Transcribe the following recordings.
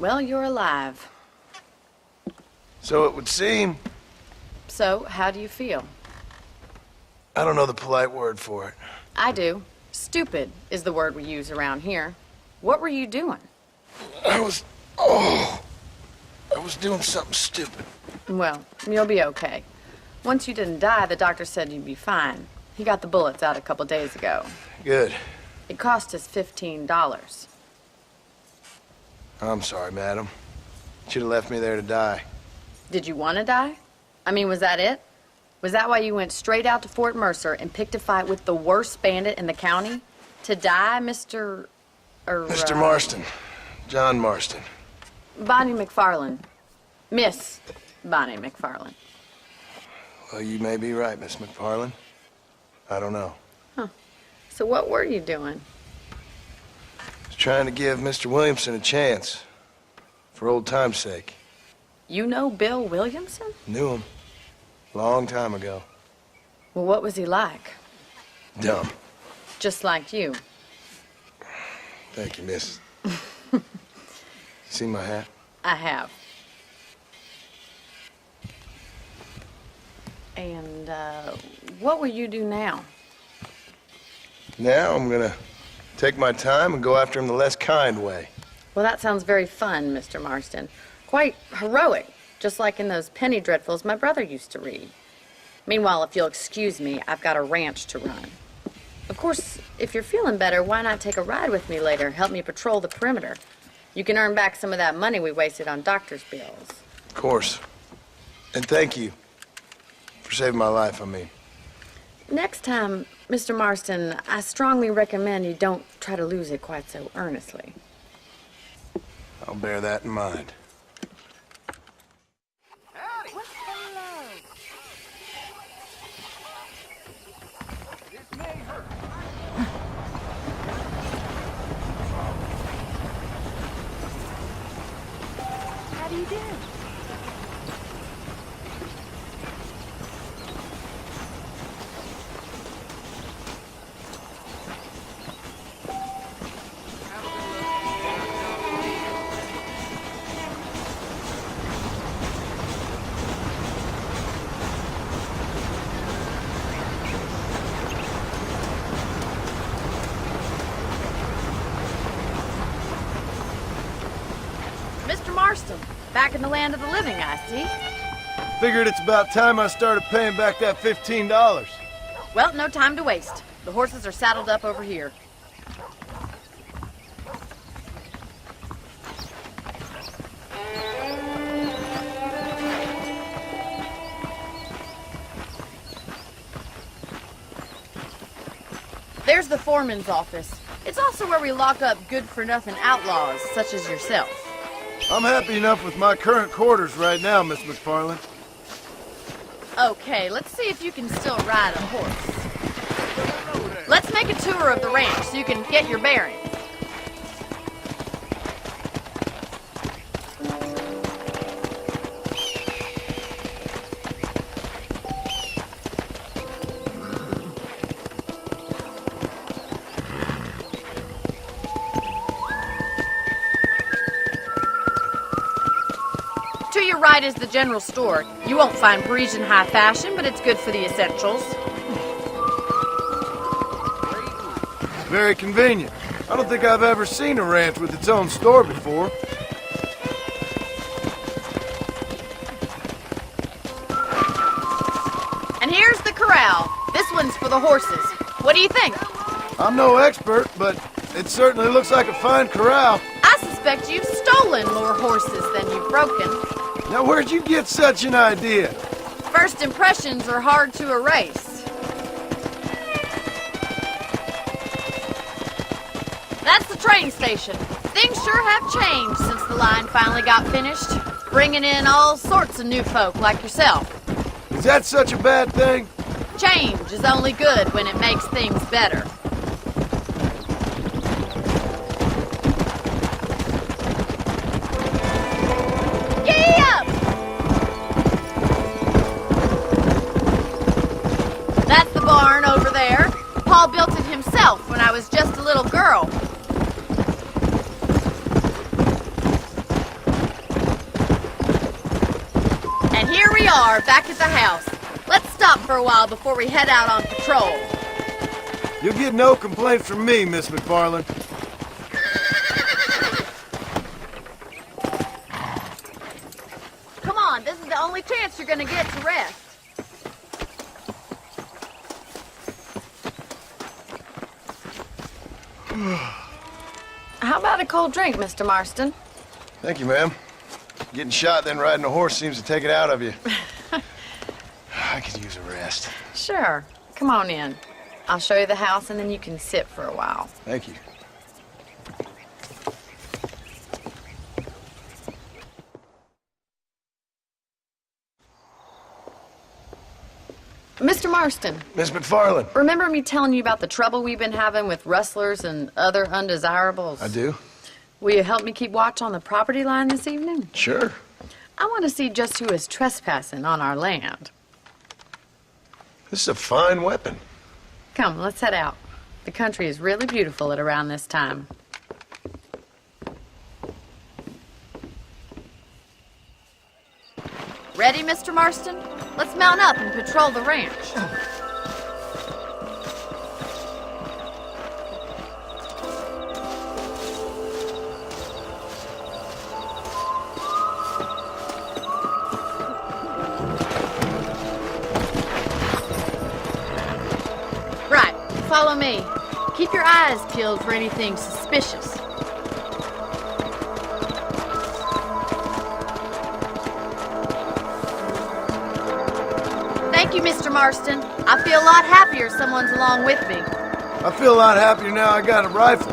Well, you're alive. So it would seem. So, how do you feel? I don't know the polite word for it. I do. Stupid is the word we use around here. What were you doing? I was doing something stupid. Well, you'll be okay. Once you didn't die, the doctor said you'd be fine. He got the bullets out a couple days ago. Good. It cost us $15. I'm sorry, madam. Should have left me there to die. Did you want to die? I mean, was that it? Was that why you went straight out to Fort Mercer and picked a fight with the worst bandit in the county? To die, Mr. Mr. Marston. John Marston. Bonnie McFarland. Miss Bonnie McFarland. Well, you may be right, Miss McFarland. I don't know. Huh. So what were you doing? I was trying to give Mr. Williamson a chance. For old time's sake. You know Bill Williamson? Knew him. Long time ago. Well, what was he like? Dumb. Just like you. Thank you, miss. See my hat? I have. And, what will you do now? Now I'm gonna take my time and go after him the less kind way. Well, that sounds very fun, Mr. Marston. Quite heroic, just like in those penny dreadfuls my brother used to read. Meanwhile, if you'll excuse me, I've got a ranch to run. Of course, if you're feeling better, why not take a ride with me later? Help me patrol the perimeter. You can earn back some of that money we wasted on doctor's bills. Of course. And thank you. For saving my life, I mean. Next time, Mr. Marston, I strongly recommend you don't try to lose it quite so earnestly. I'll bear that in mind. How do you do? Mr. Marston, back in the land of the living, I see. Figured it's about time I started paying back that $15. Well, no time to waste. The horses are saddled up over here. There's the foreman's office. It's also where we lock up good-for-nothing outlaws, such as yourself. I'm happy enough with my current quarters right now, Miss McFarland. Okay, let's see if you can still ride a horse. Let's make a tour of the ranch so you can get your bearings. To your right is the general store. You won't find Parisian high fashion, but it's good for the essentials. Very convenient. I don't think I've ever seen a ranch with its own store before. And here's the corral. This one's for the horses. What do you think? I'm no expert, but it certainly looks like a fine corral. I suspect you've stolen more horses than you've broken. Now, where'd you get such an idea? First impressions are hard to erase. That's the train station. Things sure have changed since the line finally got finished, bringing in all sorts of new folk like yourself. Is that such a bad thing? Change is only good when it makes things better. That's the barn over there. Paul built it himself when I was just a little girl. are, back at the house. Let's stop for a while before we head out on patrol. You'll get no complaint from me, Miss McFarland. Come on, this is the only chance you're gonna get to rest. How about a cold drink, Mr. Marston? Thank you, ma'am. Getting shot, then riding a horse seems to take it out of you. I could use a rest. Sure. Come on in. I'll show you the house, and then you can sit for a while. Thank you. Mr. Marston, Miss McFarland. remember me telling you about the trouble we've been having with rustlers and other undesirables? I do? Will you help me keep watch on the property line this evening? Sure. I want to see just who is trespassing on our land. This is a fine weapon. Come, let's head out. The country is really beautiful at around this time. Ready, Mr. Marston? Let's mount up and patrol the ranch. Right, follow me. Keep your eyes peeled for anything suspicious. Thank you, Mr. Marston. I feel a lot happier someone's along with me. I feel a lot happier now I got a rifle.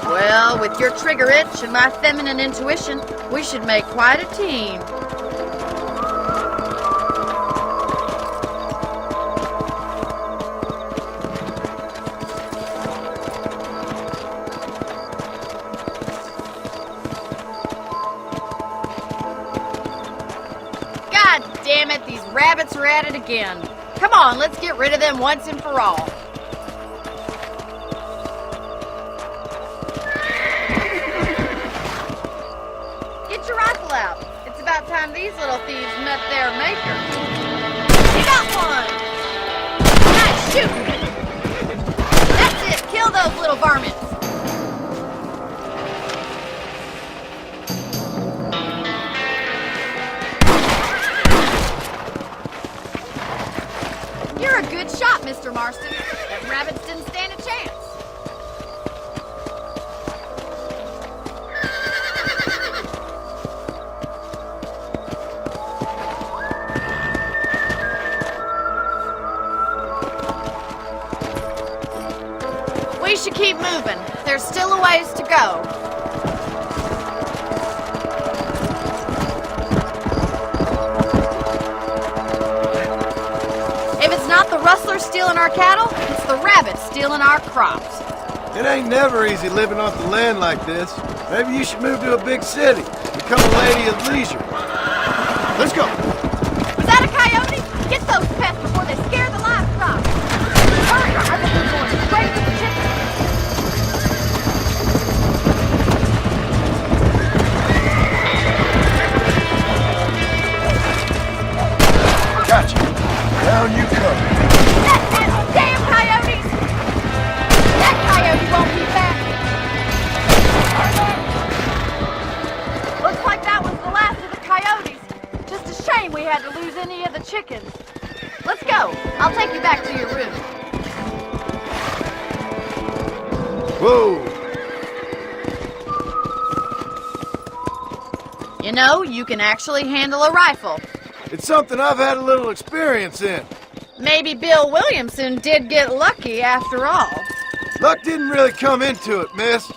Well, with your trigger itch and my feminine intuition, we should make quite a team. God damn it, these rabbits are at it again. Come on, let's get rid of them once and for all. Get your rifle out. It's about time these little thieves met their maker. You got one! Nice shooting! That's it, kill those little varmints. You're a good shot, Mr. Marston. Them rabbits didn't stand a chance. We should keep moving. There's still a ways to go. If it's not the rustlers stealing our cattle, it's the rabbits stealing our crops. It ain't never easy living off the land like this. Maybe you should move to a big city. Become a lady of leisure. Let's go. Was that a coyote? Get those pests before they scare the livestock. Hurry, I think we're going straight to the chicken. Gotcha. Down you come. That's it! Damn coyotes! That coyote won't be back! Looks like that was the last of the coyotes. Just a shame we had to lose any of the chickens. Let's go. I'll take you back to your room. Whoa. You know, you can actually handle a rifle. It's something I've had a little experience in. Maybe Bill Williamson did get lucky after all. Luck didn't really come into it, miss.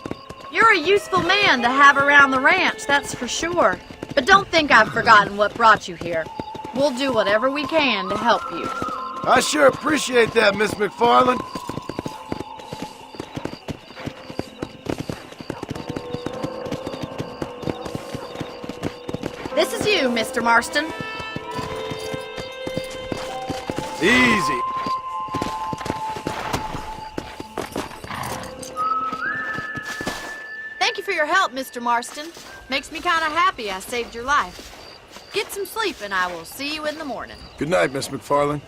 You're a useful man to have around the ranch, that's for sure. But don't think I've forgotten what brought you here. We'll do whatever we can to help you. I sure appreciate that, Miss McFarland. This is you, Mr. Marston. Easy. Thank you for your help, Mr. Marston. Makes me kind of happy I saved your life. Get some sleep, and I will see you in the morning. Good night, Miss McFarland.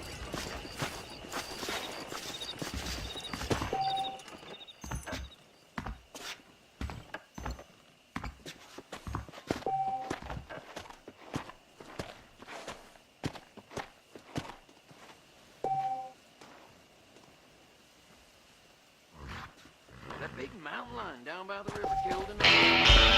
That big mountain lion down by the river killed him.